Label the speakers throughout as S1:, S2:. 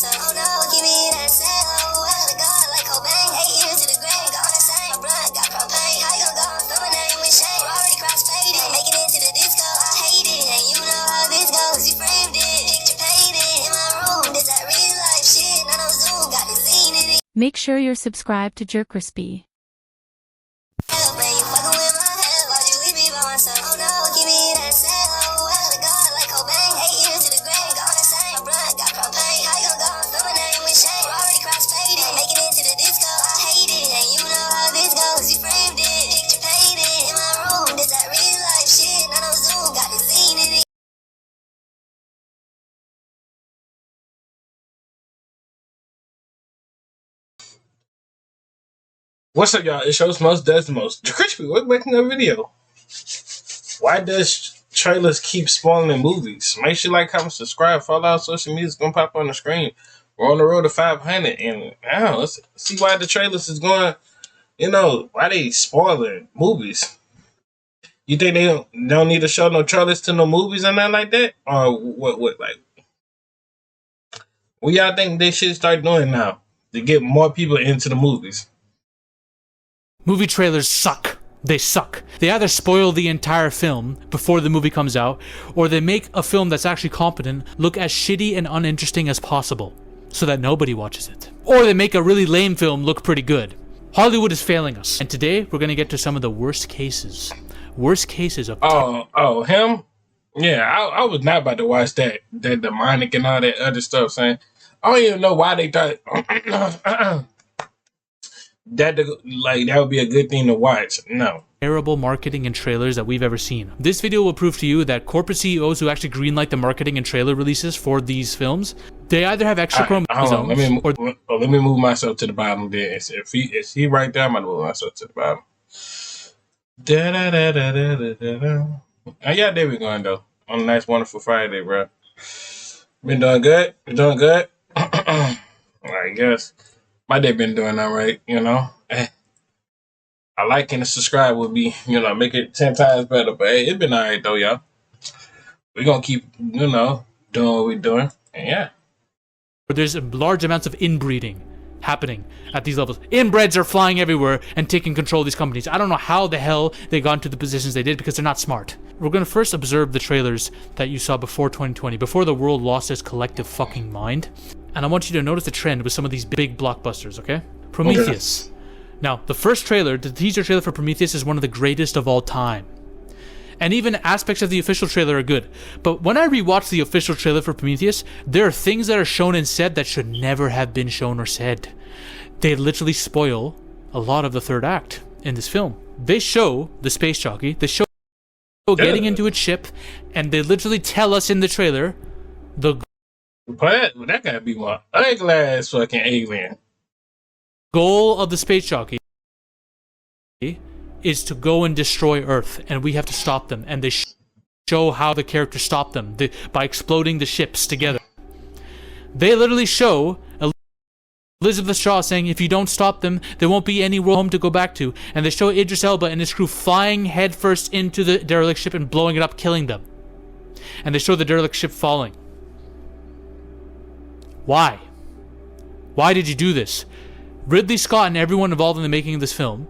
S1: myself. Oh no, give me that cell. Oh, I gotta go like Cobain. 8 years to the grave, gone insane. My blood got propane. How you gon' go and throw my name with shame? Already cross-faded, making it to the disco. I hate it, and you know how this goes. You framed it, picture painted in my room. This that real life shit. None of Zoom got the scene in it.
S2: Make sure you're subscribed to JerCrispy.
S1: Oh no, give me that cell. Oh, I gotta go like Cobain. 8 years to the grave, gone insane. My blood got propane. How you gon' go and throw my name with shame? Already cross-faded, making it to the disco. I hate it, and you know how this goes. You framed it, picture painted in my room. This that real life shit. None of Zoom got the scene in it.
S3: What's up, y'all? It shows most, does the most. JerCrispy, we're making a video. Why does trailers keep spoiling movies? Make sure you like, comment, subscribe, follow our social media. It's gonna pop on the screen. We're on the road to 500, and let's see why the trailers is going. Why they spoiling movies? You think they don't need to show no trailers to no movies or nothing like that, or what? What y'all think they should start doing now to get more people into the movies?
S4: Movie trailers suck. They suck. They either spoil the entire film before the movie comes out, or they make a film that's actually competent look as shitty and uninteresting as possible so that nobody watches it. Or they make a really lame film look pretty good. Hollywood is failing us. And today, we're going to get to some of the worst cases. Worst cases of...
S3: him? Yeah, I was not about to watch that demonic and all that other stuff, saying, I don't even know why they thought... that would be a good thing to watch. No.
S4: Terrible marketing and trailers that we've ever seen. This video will prove to you that corporate CEOs who actually greenlight the marketing and trailer releases for these films, they either have extra chromosomes
S3: let me move myself to the bottom there. If he right there, I'm gonna move myself to the bottom. Oh, yeah, there we going though. On a nice, wonderful Friday, bro. Been doing good? Been doing good? I guess. My day been doing all right, I like and subscribe would be, make it 10 times better. But hey, it's been all right though, y'all. We're gonna keep, doing what we're doing. And yeah.
S4: But there's large amounts of inbreeding happening at these levels. Inbreds are flying everywhere and taking control of these companies. I don't know how the hell they got into the positions they did because they're not smart. We're gonna first observe the trailers that you saw before 2020, before the world lost its collective fucking mind. And I want you to notice the trend with some of these big blockbusters, okay? Prometheus. Okay. Now, the first trailer, the teaser trailer for Prometheus is one of the greatest of all time. And even aspects of the official trailer are good. But when I rewatch the official trailer for Prometheus, there are things that are shown and said that should never have been shown or said. They literally spoil a lot of the third act in this film. They show the space jockey, they show getting into its ship, and they literally tell us in the trailer
S3: But that gotta be one ugly ass fucking alien.
S4: Goal of the space jockey is to go and destroy Earth, and we have to stop them. And they show how the characters stop them by exploding the ships together. They literally show Elizabeth Shaw saying, if you don't stop them, there won't be any home to go back to. And they show Idris Elba and his crew flying headfirst into the derelict ship and blowing it up, killing them. And they show the derelict ship falling. Why? Why did you do this? Ridley Scott and everyone involved in the making of this film,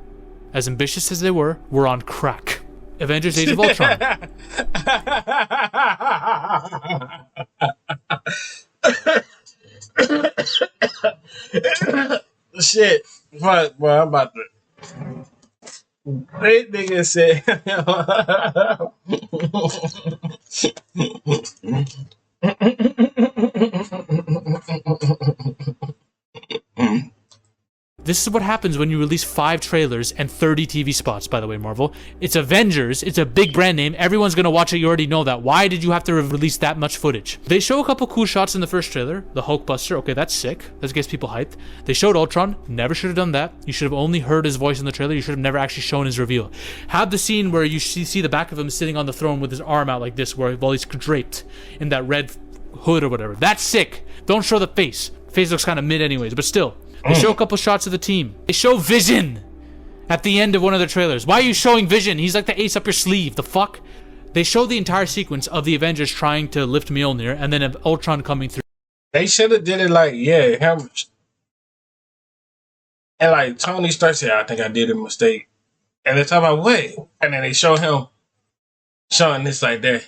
S4: as ambitious as they were on crack. Avengers Age of Ultron.
S3: Shit. Fuck, boy, I'm about to... That nigga said...
S4: This is what happens when you release 5 trailers and 30 TV spots, by the way, Marvel. It's Avengers. It's a big brand name. Everyone's going to watch it. You already know that. Why did you have to release that much footage? They show a couple cool shots in the first trailer. The Hulkbuster. Okay, that's sick. That gets people hyped. They showed Ultron. Never should have done that. You should have only heard his voice in the trailer. You should have never actually shown his reveal. Have the scene where you see the back of him sitting on the throne with his arm out like this, while he's draped in that red hood or whatever. That's sick. Don't show the face. Face looks kind of mid anyways, but still. They show a couple shots of the team. They show Vision at the end of one of their trailers. Why are you showing Vision? He's like the ace up your sleeve. The fuck? They show the entire sequence of the Avengers trying to lift Mjolnir and then of Ultron coming through.
S3: They should have did it like, yeah, him and like Tony Stark said, I think I did a mistake. And they're talking about what? And then they show him showing this like that.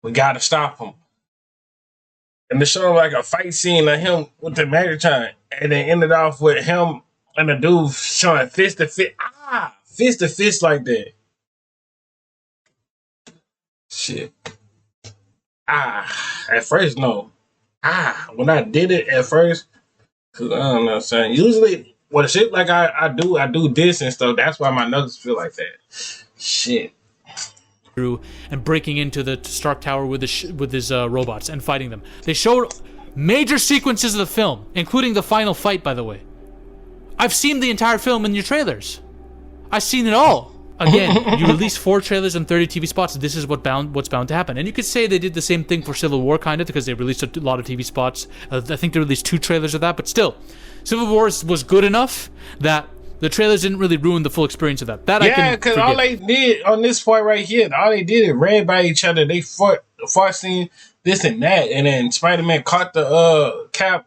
S3: We gotta stop him. And they show him like a fight scene of him with the Megatron. And then ended off with him and the dude showing fist to fist. Fist to fist like that. Shit. At first, no. When I did it at first, cause I don't know what I'm saying. Usually, when shit like I do this and stuff, that's why my knuckles feel like that. Shit.
S4: And breaking into the Stark Tower with his robots and fighting them. They showed major sequences of the film, including the final fight, by the way. I've seen the entire film in your trailers. I've seen it all. Again, you released 4 trailers and 30 TV spots. This is what's bound to happen. And you could say they did the same thing for Civil War, kind of, because they released a lot of TV spots. I think they released 2 trailers of that, but still, Civil War was good enough that the trailers didn't really ruin the full experience of that.
S3: Yeah, because all they did on this part right here, all they did is ran by each other. They fought scene, this and that, and then Spider-Man caught the Cap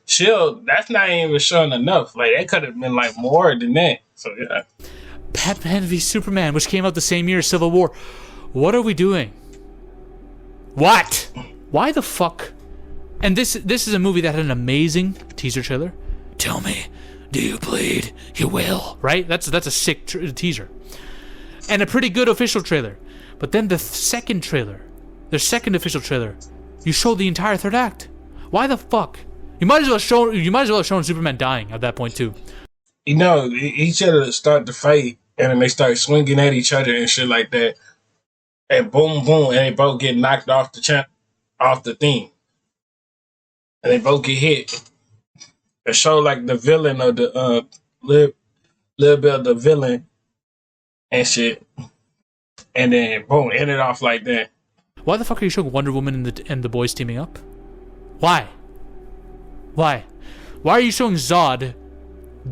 S3: shield. That's not even showing enough. Like, it could have been like more than that. So yeah.
S4: Batman v Superman, which came out the same year as Civil War. What are we doing? What? Why the fuck? And this is a movie that had an amazing teaser trailer. Tell me, do you bleed? You will. Right? That's a sick teaser. And a pretty good official trailer. But then the second trailer, their second official trailer, you showed the entire third act. Why the fuck? You might as well have shown Superman dying at that point too.
S3: You know, each other start to fight, and then they start swinging at each other and shit like that. And boom, boom, and they both get knocked off the thing. And they both get hit. It show like the villain of the little bit of the villain and shit. And then boom, ended off like that.
S4: Why the fuck are you showing Wonder Woman and the boys teaming up? Why? Why are you showing Zod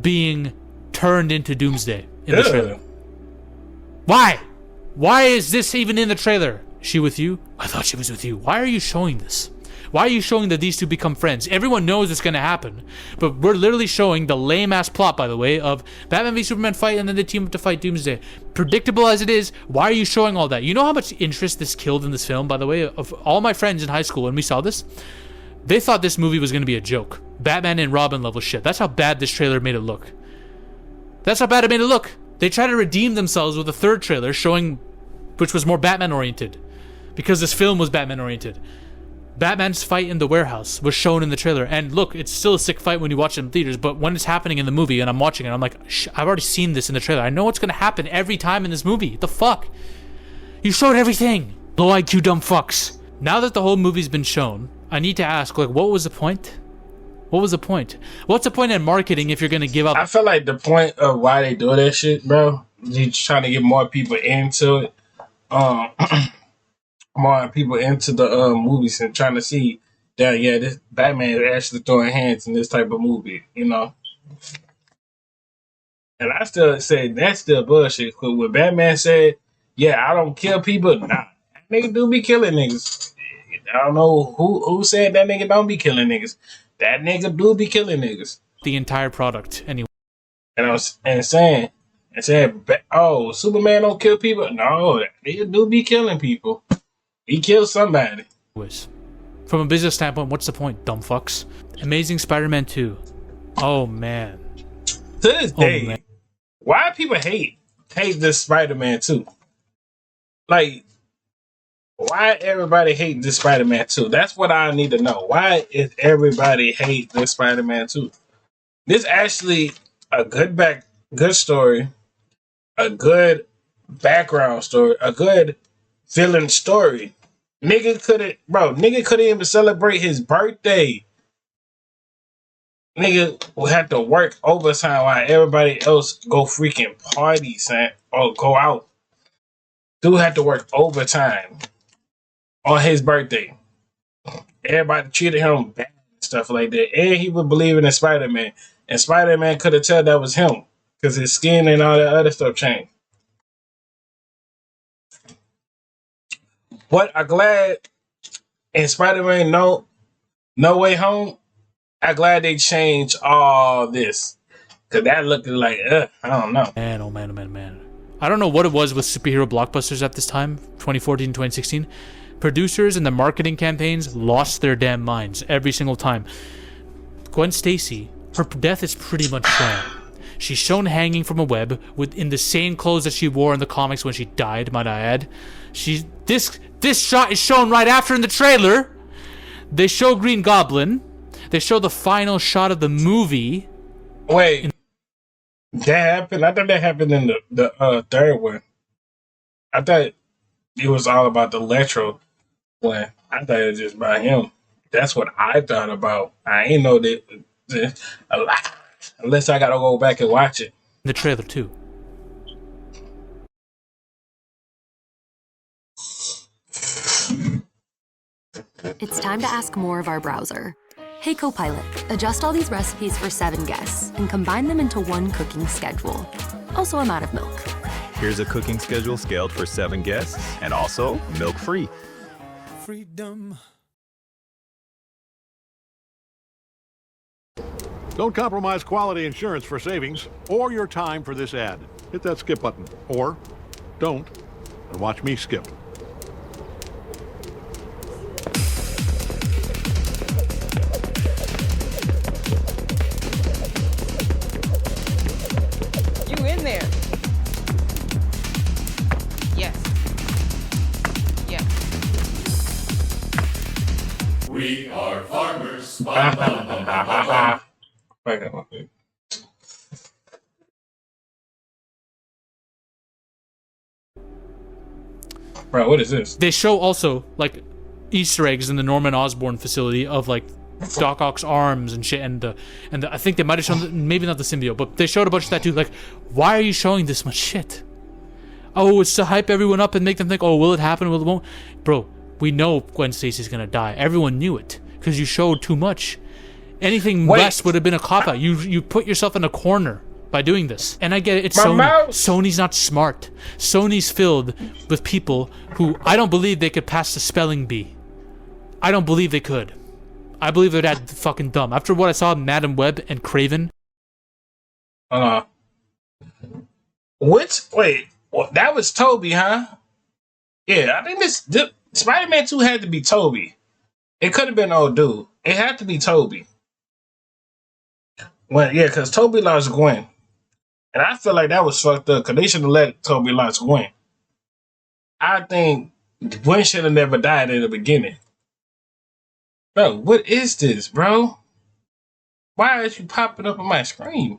S4: being turned into Doomsday in the trailer? Why? Why is this even in the trailer? Is she with you? I thought she was with you. Why are you showing this? Why are you showing that these two become friends? Everyone knows it's going to happen. But we're literally showing the lame-ass plot, by the way, of Batman v Superman fight and then they team up to fight Doomsday. Predictable as it is, why are you showing all that? You know how much interest this killed in this film, by the way? Of all my friends in high school, when we saw this, they thought this movie was going to be a joke. Batman and Robin level shit. That's how bad this trailer made it look. That's how bad it made it look. They tried to redeem themselves with a third trailer showing, which was more Batman-oriented. Because this film was Batman-oriented. Batman's fight in the warehouse was shown in the trailer. And look, it's still a sick fight when you watch it in theaters, but when it's happening in the movie and I'm watching it, I'm like, I've already seen this in the trailer. I know what's going to happen every time in this movie. What the fuck? You showed everything. Low IQ dumb fucks. Now that the whole movie's been shown, I need to ask, like, what was the point? What was the point? What's the point in marketing if you're going to give up?
S3: I feel like the point of why they do that shit, bro, they're trying to get more people into it. More people into the movies and trying to see that, yeah, this Batman is actually throwing hands in this type of movie, you know? And I still say that's still bullshit. Cause when Batman said, yeah, I don't kill people, nah, that nigga do be killing niggas. I don't know who said that nigga don't be killing niggas. That nigga do be killing niggas.
S4: The entire product, anyway.
S3: And I was saying, oh, Superman don't kill people? No, that nigga do be killing people. He killed somebody.
S4: From a business standpoint, what's the point, dumb fucks? Amazing Spider-Man 2. Oh, man.
S3: To this day, why people hate this Spider-Man 2? Like, why everybody hate this Spider-Man 2? That's what I need to know. Why is everybody hate this Spider-Man 2? This actually a good story, a good background story, a good villain story. Nigga couldn't even celebrate his birthday. Nigga will have to work overtime while everybody else go freaking party, son, or go out. Dude had to work overtime on his birthday. Everybody treated him bad and stuff like that. And he was believing in Spider-Man. And Spider-Man could have told that was him. Because his skin and all that other stuff changed. But I'm glad in Spider-Man, no, No Way Home. I'm glad they changed all this. Because that looked like, I don't know.
S4: Man, oh man, oh man, man. I don't know what it was with superhero blockbusters at this time, 2014, 2016. Producers and the marketing campaigns lost their damn minds every single time. Gwen Stacy, her death is pretty much shown. She's shown hanging from a web in the same clothes that she wore in the comics when she died, might I add. This shot is shown right after in the trailer. They show Green Goblin. They show the final shot of the movie.
S3: Wait, that happened? I thought that happened in the third one. I thought it was all about the Electro one. I thought it was just about him. That's what I thought about. I ain't know that a lot. Unless I gotta go back and watch it.
S4: The trailer too.
S5: It's time to ask more of our browser. Hey Copilot, adjust all these recipes for 7 guests and combine them into one cooking schedule. Also, I'm out of milk.
S6: Here's a cooking schedule scaled for 7 guests and also milk-free.
S7: Freedom. Don't compromise quality insurance for savings or your time for this ad. Hit that skip button, or don't, and watch me skip.
S8: You in there? Yes. Yes.
S9: We are farmers.
S3: Bro, what is this?
S4: They show also like Easter eggs in the Norman Osborn facility of like Doc Ock's arms and shit, and I think they might have shown maybe not the symbiote, but they showed a bunch of that too. Like, why are you showing this much shit? Oh, it's to hype everyone up and make them think, oh, will it happen? Will it won't? Bro, we know Gwen Stacy's gonna die. Everyone knew it because you showed too much. Anything less would have been a cop-out. You put yourself in a corner by doing this. And I get it, it's Sony. Sony's not smart. Sony's filled with people who I don't believe they could pass the spelling bee. I don't believe they could. I believe they're that fucking dumb. After what I saw in Madam Web and Craven.
S3: Wait, well, that was Toby, huh? Yeah, I think this Spider-Man 2 had to be Toby. It could have been old dude. It had to be Toby. Well, yeah, because Toby lost Gwen. And I feel like that was fucked up because they should have let Toby lose Gwen. I think Gwen should have never died in the beginning. Bro, what is this, bro? Why are you popping up on my screen?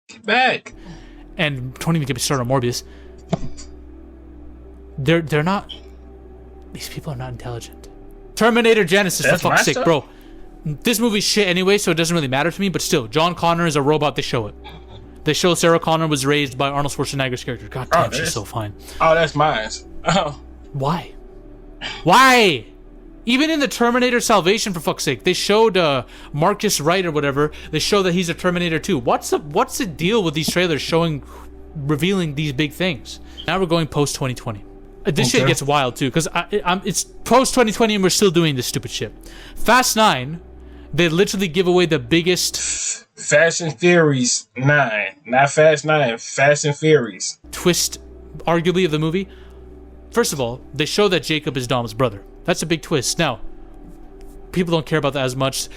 S3: Get back.
S4: And don't even get me started on Morbius. They're not... These people are not intelligent. Terminator Genesis, for fuck's sake, bro. This movie's shit anyway, so it doesn't really matter to me, but still, John Connor is a robot, they show it. They show Sarah Connor was raised by Arnold Schwarzenegger's character. God damn, she's so fine.
S3: Oh, that's mine. Oh.
S4: Why? Why? Even in the Terminator Salvation, for fuck's sake, they showed Marcus Wright or whatever. They show that he's a Terminator too. What's the deal with these trailers revealing these big things? Now we're going post 2020. This shit gets wild too, because it's post 2020 and we're still doing this stupid shit. Fast 9, they literally give away the biggest
S3: Fast and Furious 9, not Fast 9, Fast and Furious
S4: twist, arguably, of the movie. First of all, they show that Jacob is Dom's brother. That's a big twist. Now, people don't care about that as much.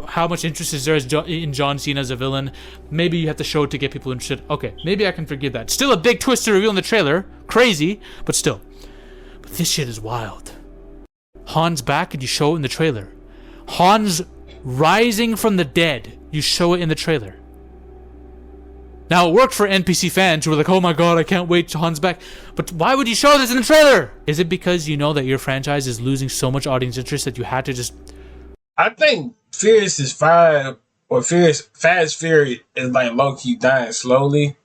S4: How much interest is there in John Cena as a villain? Maybe you have to show it to get people interested. Okay, maybe I can forgive that. Still a big twist to reveal in the trailer. Crazy, but still. But this shit is wild. Han's back and you show it in the trailer. Han's rising from the dead. You show it in the trailer. Now, it worked for NPC fans who were like, oh my god, I can't wait till Han's back. But why would you show this in the trailer? Is it because you know that your franchise is losing so much audience interest that you had to just...
S3: I think Furious is 5, or Fast Fury is like low-key dying slowly.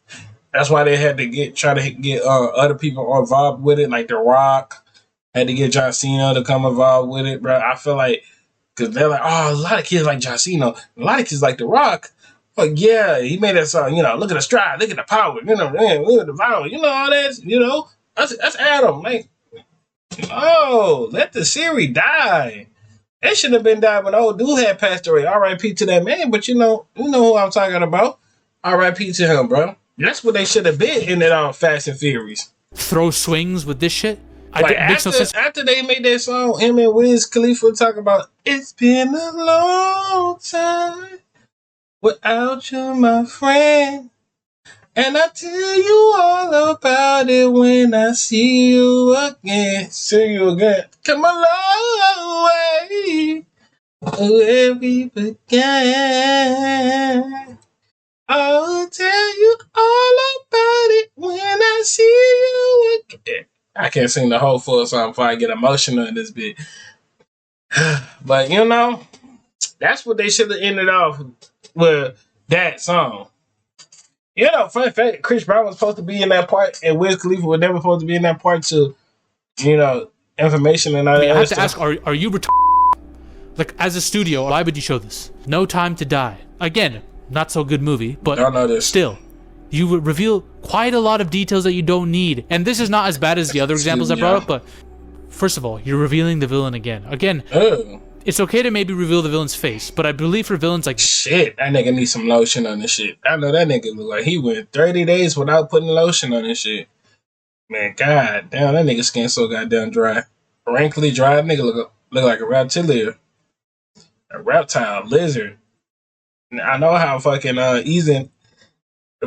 S3: That's why they had to try to get other people involved with it, like The Rock. Had to get John Cena to come involved with it, bro. I feel like, because they're like, oh, a lot of kids like John Cena. A lot of kids like The Rock. But yeah, he made that song, look at the stride, look at the power, look at the power, all that, that's Adam. Like, oh, let the series die. It should have been died when old dude had passed away. R.I.P. to that man, but you know who I'm talking about. R.I.P. to him, bro. That's what they should have been in it Fast and Furious.
S4: Throw swings with this shit.
S3: Like after they made that song, him and Wiz Khalifa talk about it's been a long time without you, my friend. And I tell you all about it when I see you again. See you again. Come a long way where we began. I'll tell you all about it when I see you again. I can't sing the whole full song before I get emotional in this bit. But you know, that's what they should have ended off with, that song. You know, fun fact, Chris Brown was supposed to be in that part, and Wiz Khalifa was never supposed to be in that part to, you know, information and all that.
S4: I have to
S3: stuff.
S4: ask, are you like, as a studio, why would you show this? No Time to Die. Again, not so good movie, but
S3: don't know this.
S4: Still, you would reveal quite a lot of details that you don't need. And this is not as bad as the other examples I brought up, but first of all, you're revealing the villain again. It's okay to maybe reveal the villain's face, but I believe for villains like...
S3: Shit, that nigga needs some lotion on this shit. I know that nigga look like he went 30 days without putting lotion on this shit. Man, god damn, that nigga skin so goddamn dry. Wrinkly dry, that nigga look like a reptilian. A reptile, lizard. I know how fucking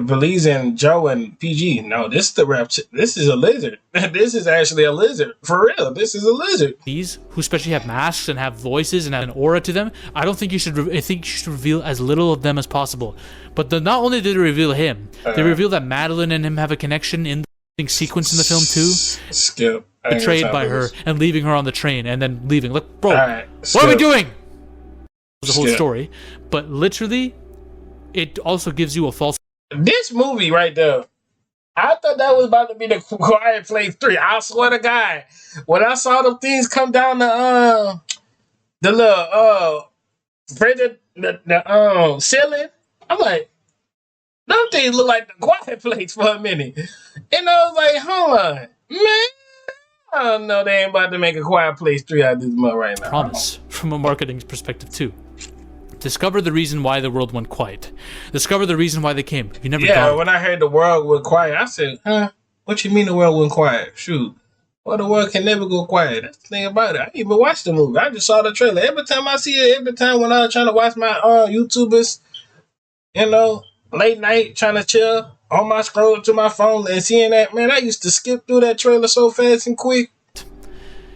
S3: Belize and Joe and PG. No, this is this is a lizard. This is actually a lizard. For real, this is a lizard.
S4: These, who especially have masks and have voices and have an aura to them, I think you should reveal as little of them as possible. But not only did they reveal him, they revealed that Madeline and him have a connection in the sequence in the film too.
S3: Skip.
S4: Betrayed by her and leaving her on the train and then leaving. Look, bro, what are we doing? The whole story. But literally, it also gives you a false...
S3: This movie right there, I thought that was about to be the Quiet Place 3. I swear to God, when I saw them things come down the little the ceiling, I'm like, them things look like the Quiet Place for a minute. And I was like, hold on, man. I don't know, they ain't about to make a Quiet Place 3 out of this mug right now.
S4: Promise, from a marketing perspective too. Discover the reason why the world went quiet. Discover the reason why they came. You never got it.
S3: When I heard the world went quiet, I said, huh? What you mean the world went quiet? Shoot. Well, the world can never go quiet. That's the thing about it. I didn't even watch the movie. I just saw the trailer. Every time I see it, every time when I was trying to watch my YouTubers, you know, late night, trying to chill, on my scroll to my phone and seeing that, man, I used to skip through that trailer so fast and quick.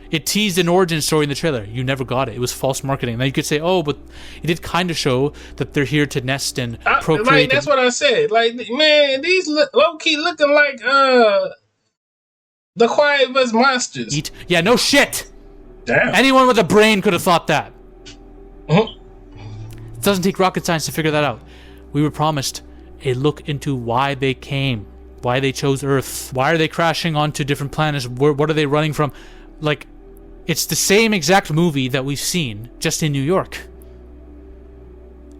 S4: It teased an origin story in the trailer. You never got it. It was false marketing. Now you could say, oh, but it did kind of show that they're here to nest and procreate.
S3: Like, that's what I said. Like, man, these low-key looking like the Quiet vs. Monsters.
S4: Yeah, no shit.
S3: Damn.
S4: Anyone with a brain could have thought that. It doesn't take rocket science to figure that out. We were promised a look into why they came, why they chose Earth, why are they crashing onto different planets, what are they running from? Like, it's the same exact movie that we've seen, just in New York.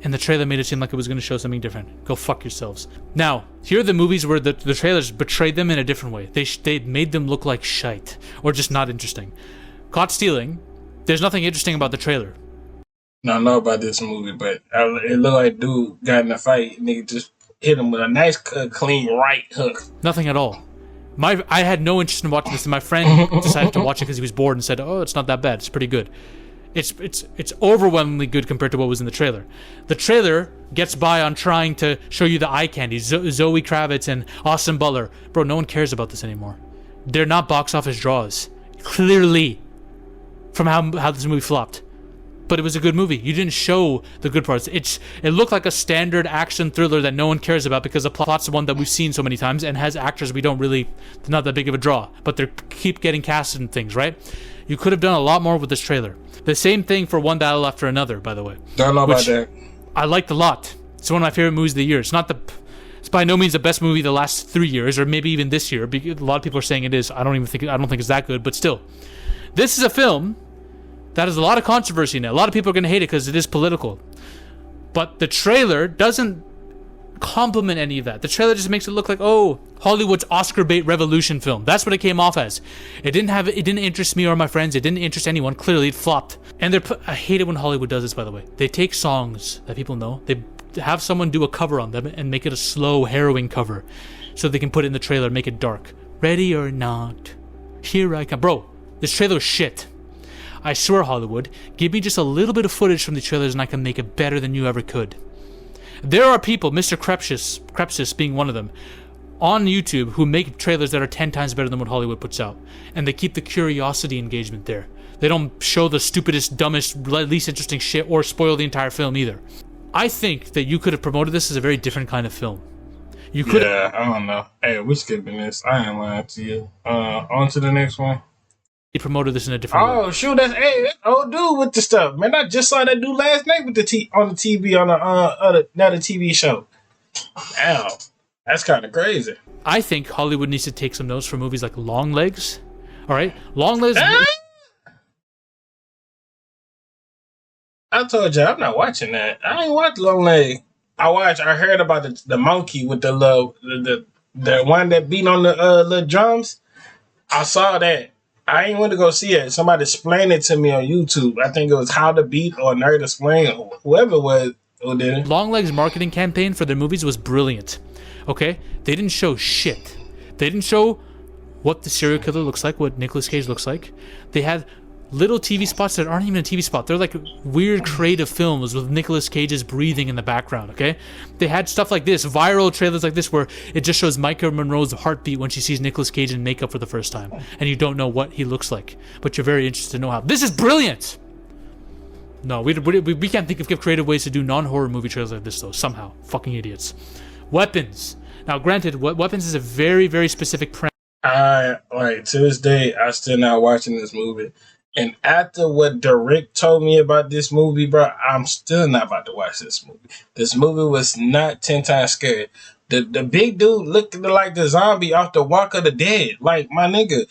S4: And the trailer made it seem like it was going to show something different. Go fuck yourselves. Now, here are the movies where the trailers betrayed them in a different way. They made them look like shite, or just not interesting. Caught Stealing, there's nothing interesting about the trailer.
S3: No, I know about this movie, but it looked like dude got in a fight. Nigga just hit him with a nice, clean right hook.
S4: Nothing at all. I had no interest in watching this, and my friend decided to watch it because he was bored and said, "Oh, it's not that bad. It's pretty good." It's overwhelmingly good compared to what was in the trailer. The trailer gets by on trying to show you the eye candy, Zoe Kravitz and Austin Butler. Bro, no one cares about this anymore. They're not box office draws, clearly, from how this movie flopped. But it was a good movie. You didn't show the good parts. It looked like a standard action thriller that no one cares about because the plot's the one that we've seen so many times and has actors we don't really, they're not that big of a draw, but they keep getting casted and things, right? You could have done a lot more with this trailer. The same thing for One Battle After Another, by the way.
S3: Don't know about that.
S4: I liked a lot. It's one of my favorite movies of the year. It's by no means the best movie the last 3 years, or maybe even this year. A lot of people are saying it is. I don't think it's that good, but still. This is a film that has a lot of controversy now. A lot of people are going to hate it because it is political. But the trailer doesn't complement any of that. The trailer just makes it look like, oh, Hollywood's Oscar bait revolution film. That's what it came off as. It didn't interest me or my friends. It didn't interest anyone. Clearly, it flopped. And I hate it when Hollywood does this, by the way. They take songs that people know, they have someone do a cover on them and make it a slow, harrowing cover so they can put it in the trailer, make it dark. Ready or not, here I come. Bro, this trailer is shit. I swear, Hollywood, give me just a little bit of footage from the trailers and I can make it better than you ever could. There are people, Mr. Krepsis being one of them, on YouTube who make trailers that are 10 times better than what Hollywood puts out. And they keep the curiosity engagement there. They don't show the stupidest, dumbest, least interesting shit or spoil the entire film either. I think that you could have promoted this as a very different kind of film. You could.
S3: Yeah, I don't know. Hey, we're skipping this. I ain't lying to you. On to the next one.
S4: He promoted this in a different way.
S3: Oh, shoot, that's old dude with the stuff. Man, I just saw that dude last night with on the TV on another TV show. Damn, that's kind of crazy.
S4: I think Hollywood needs to take some notes from movies like Long Legs. All right? Long Legs...
S3: I told you, I'm not watching that. I ain't watched Long Leg. I heard about the monkey with the one that beat on the little drums. I saw that. I ain't went to go see it. Somebody explained it to me on YouTube. I think it was How to Beat or Nerd Explain, or whoever it was who did it.
S4: Long Legs' marketing campaign for their movies was brilliant. Okay? They didn't show shit. They didn't show what the serial killer looks like, what Nicolas Cage looks like. They had little TV spots that aren't even a TV spot. They're like weird creative films with Nicolas Cage's breathing in the background, okay? They had stuff like this, viral trailers like this, where it just shows Micah Monroe's heartbeat when she sees Nicolas Cage in makeup for the first time, and you don't know what he looks like, but you're very interested to know how. This is brilliant! No, we can't think of creative ways to do non-horror movie trailers like this, though, somehow. Fucking idiots. Weapons. Now, granted, Weapons is a very, very specific premise.
S3: To this day, I still not watching this movie. And after what Derek told me about this movie, bro, I'm still not about to watch this movie. This movie was not 10 times scary. The big dude looked like the zombie off the Walk of the Dead. Like, my nigga,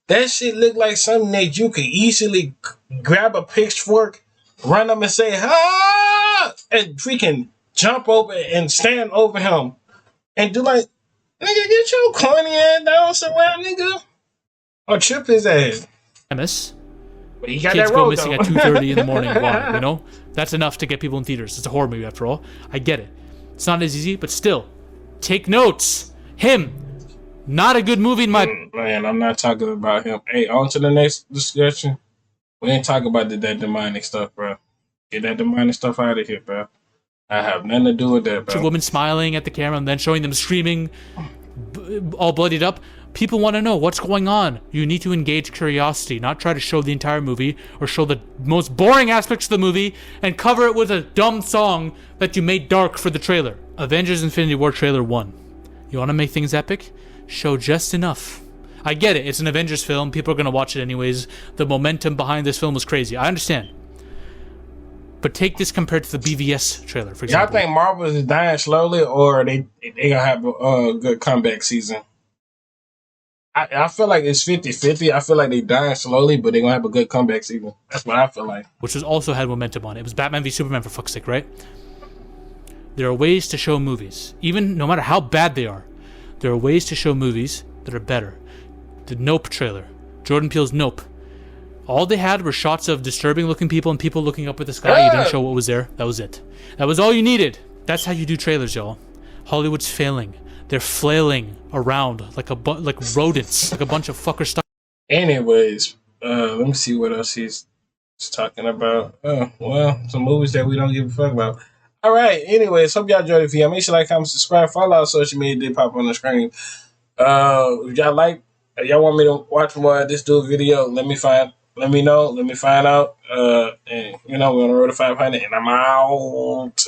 S3: that shit looked like something that you could easily grab a pitchfork, run up and say, ah! And freaking jump over and stand over him. And do like, nigga, get your corny ass down somewhere, nigga. Or trip his ass.
S4: But he got kids go missing at 2:30 in the morning. Why? You know? That's enough to get people in theaters. It's a horror movie after all. I get it. It's not as easy, but still. Take notes. Him. Not a good movie in my...
S3: Man, I'm not talking about him. Hey, on to the next discussion. We ain't talking about that demonic stuff, bro. Get that demonic stuff out of here, bro. I have nothing to do with that, bro.
S4: A woman smiling at the camera and then showing them screaming, all bloodied up. People want to know what's going on. You need to engage curiosity, not try to show the entire movie or show the most boring aspects of the movie and cover it with a dumb song that you made dark for the trailer. Avengers Infinity War trailer 1. You want to make things epic? Show just enough. I get it. It's an Avengers film. People are going to watch it anyways. The momentum behind this film was crazy. I understand. But take this compared to the BVS trailer, for example.
S3: Y'all think Marvel is dying slowly or they going to have a good comeback season? I feel like it's 50-50. I feel like they dying slowly, but they're going to have a good comeback season. That's what I feel like.
S4: Which was also had momentum on it. It was Batman v Superman, for fuck's sake, right? There are ways to show movies, even no matter how bad they are, there are ways to show movies that are better. The Nope trailer. Jordan Peele's Nope. All they had were shots of disturbing looking people and people looking up at the sky. You didn't show what was there. That was it. That was all you needed. That's how you do trailers, y'all. Hollywood's failing. They're flailing around like rodents, like a bunch of fuckers stuck.
S3: Anyways, let me see what else he's talking about. Well, some movies that we don't give a fuck about. All right. Anyways, hope y'all enjoyed the video. Make sure to like, comment, subscribe, follow our social media. They pop on the screen. If y'all want me to watch more of this dude video, let me know. Let me find out. And we're on the road to 500, and I'm out.